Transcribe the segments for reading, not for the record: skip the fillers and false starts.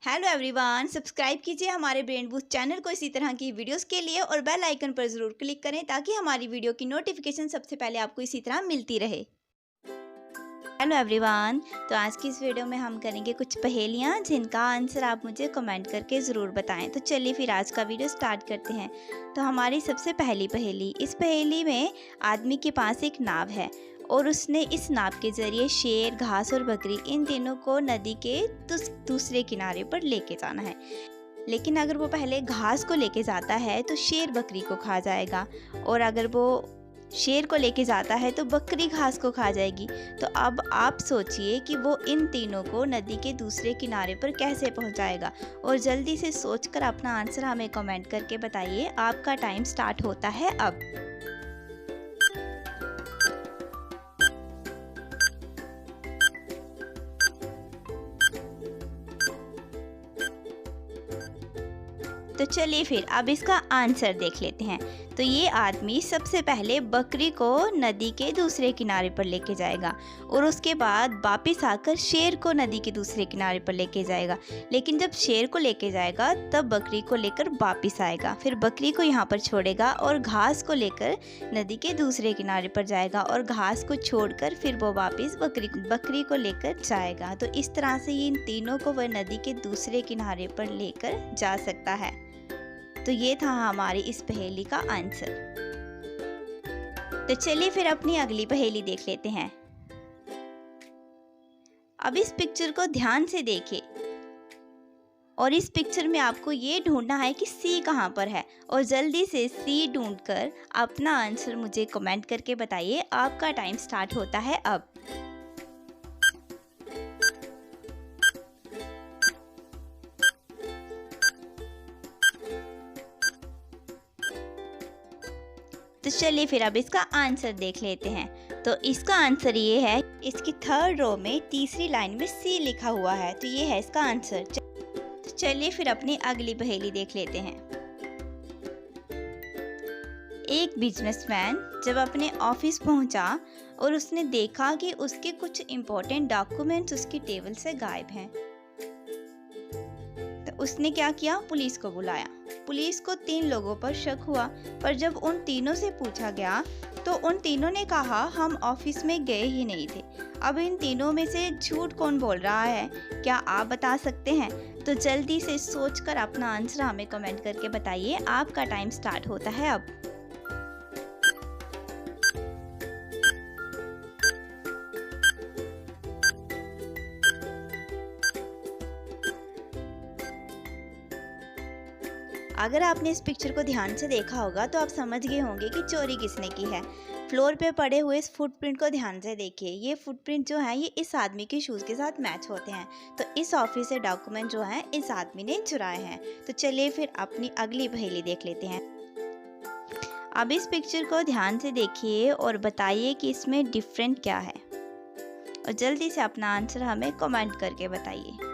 Hello everyone, subscribe कीजिए हमारे brain boost channel को इसी तरह की वीडियोस के लिए और बेल आइकन पर ज़रूर क्लिक करें ताकि हमारी वीडियो की नोटिफिकेशन सबसे पहले आपको इसी तरह मिलती रहे। हेलो एवरीवन, तो आज की इस वीडियो में हम करेंगे कुछ पहेलियाँ जिनका आंसर आप मुझे कमेंट करके ज़रूर बताएं। तो चलिए फिर आज का वीडियो स्टार्ट करते हैं। तो हमारी सबसे पहली पहेली, इस पहेली में आदमी के पास एक नाव है और उसने इस नाव के ज़रिए शेर, घास और बकरी इन तीनों को नदी के दूसरे किनारे पर लेके जाना है। लेकिन अगर वो पहले घास को लेके जाता है तो शेर बकरी को खा जाएगा, और अगर वो शेर को लेके जाता है तो बकरी घास को खा जाएगी। तो अब आप सोचिए कि वो इन तीनों को नदी के दूसरे किनारे पर कैसे पहुंचाएगा। और जल्दी से सोचकर अपना आंसर हमें कमेंट करके बताइए। आपका टाइम स्टार्ट होता है अब। तो चलिए फिर अब इसका आंसर देख लेते हैं। तो ये आदमी सबसे पहले बकरी को नदी के दूसरे किनारे पर लेके जाएगा और उसके बाद वापस आकर शेर को नदी के दूसरे किनारे पर लेके जाएगा। लेकिन जब शेर को लेके जाएगा तब बकरी को लेकर वापस आएगा, फिर बकरी को यहाँ पर छोड़ेगा और घास को लेकर नदी के दूसरे किनारे पर जाएगा और घास को छोड़कर फिर वो वापस बकरी को लेकर जाएगा। तो इस तरह से इन तीनों को वह नदी के दूसरे किनारे पर लेकर जा सकता है। तो ये था हमारी इस पहेली का आंसर। तो चलिए फिर अपनी अगली पहेली देख लेते हैं। अब इस पिक्चर को ध्यान से देखिए और इस पिक्चर में आपको ये ढूंढना है कि सी कहाँ पर है, और जल्दी से सी ढूंढकर अपना आंसर मुझे कमेंट करके बताइए। आपका टाइम स्टार्ट होता है अब। तो चलिए फिर अब इसका आंसर देख लेते हैं। तो इसका आंसर ये है, इसकी थर्ड रो में तीसरी लाइन में सी लिखा हुआ है। तो ये है इसका आंसर। तो चलिए फिर अपनी अगली पहेली देख लेते हैं। एक बिजनेसमैन जब अपने ऑफिस पहुंचा और उसने देखा कि उसके कुछ इम्पोर्टेंट डॉक्यूमेंट्स उसकी टेबल से गायब हैं, तो उसने क्या किया, पुलिस को बुलाया। पुलिस को 3 लोगों पर शक हुआ, पर जब उन तीनों से पूछा गया तो उन तीनों ने कहा हम ऑफिस में गए ही नहीं थे। अब इन तीनों में से झूठ कौन बोल रहा है, क्या आप बता सकते हैं? तो जल्दी से सोचकर अपना आंसर हमें कमेंट करके बताइए। आपका टाइम स्टार्ट होता है अब। अगर आपने इस पिक्चर को ध्यान से देखा होगा तो आप समझ गए होंगे कि चोरी किसने की है। फ्लोर पे पड़े हुए इस फुटप्रिंट को ध्यान से देखिए। ये फुटप्रिंट जो है ये इस आदमी के शूज़ के साथ मैच होते हैं। तो इस ऑफिस से डॉक्यूमेंट जो है इस आदमी ने चुराए हैं। तो चलिए फिर अपनी अगली पहेली देख लेते हैं। अब इस पिक्चर को ध्यान से देखिए और बताइए कि इसमें डिफरेंट क्या है, और जल्दी से अपना आंसर हमें कमेंट करके बताइए।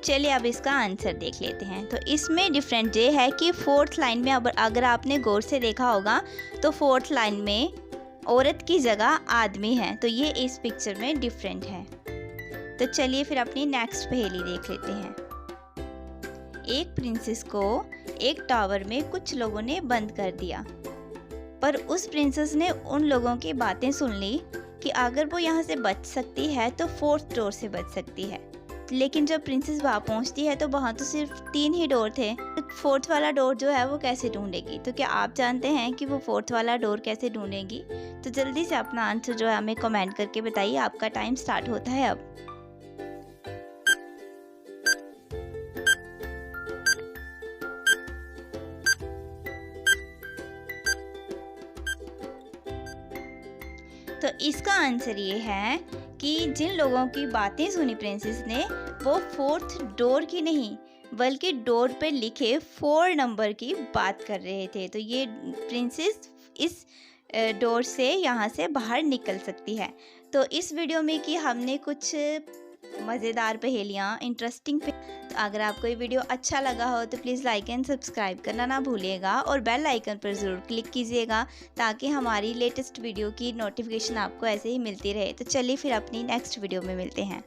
चलिए अब इसका आंसर देख लेते हैं। तो इसमें डिफरेंट ये है कि 4th लाइन में अगर आपने गौर से देखा होगा तो 4th लाइन में औरत की जगह आदमी है। तो ये इस पिक्चर में डिफरेंट है। तो चलिए फिर अपनी नेक्स्ट पहेली देख लेते हैं। एक प्रिंसेस को एक टावर में कुछ लोगों ने बंद कर दिया, पर उस प्रिंसेस ने उन लोगों की बातें सुन ली कि अगर वो यहाँ से बच सकती है तो 4th डोर से बच सकती है। लेकिन जब प्रिंसेस वहाँ पहुँचती है तो वहाँ तो सिर्फ 3 ही डोर थे। 4th वाला डोर जो है वो कैसे ढूंढेगी? तो क्या आप जानते हैं कि वो 4th वाला डोर कैसे ढूंढेगी? तो जल्दी से अपना आंसर जो है हमें कमेंट करके बताइए। आपका टाइम स्टार्ट होता है अब। तो इसका आंसर ये है कि जिन लोगों की बातें सुनी प्रिंसेस ने वो 4th डोर की नहीं बल्कि डोर पे लिखे 4 नंबर की बात कर रहे थे। तो ये प्रिंसेस इस डोर से यहाँ से बाहर निकल सकती है। तो इस वीडियो में कि हमने कुछ मज़ेदार पहेलियाँ, इंटरेस्टिंग तो अगर आपको ये वीडियो अच्छा लगा हो तो प्लीज़ लाइक एंड सब्सक्राइब करना ना भूलिएगा और बेल आइकन पर ज़रूर क्लिक कीजिएगा ताकि हमारी लेटेस्ट वीडियो की नोटिफिकेशन आपको ऐसे ही मिलती रहे। तो चलिए फिर अपनी नेक्स्ट वीडियो में मिलते हैं।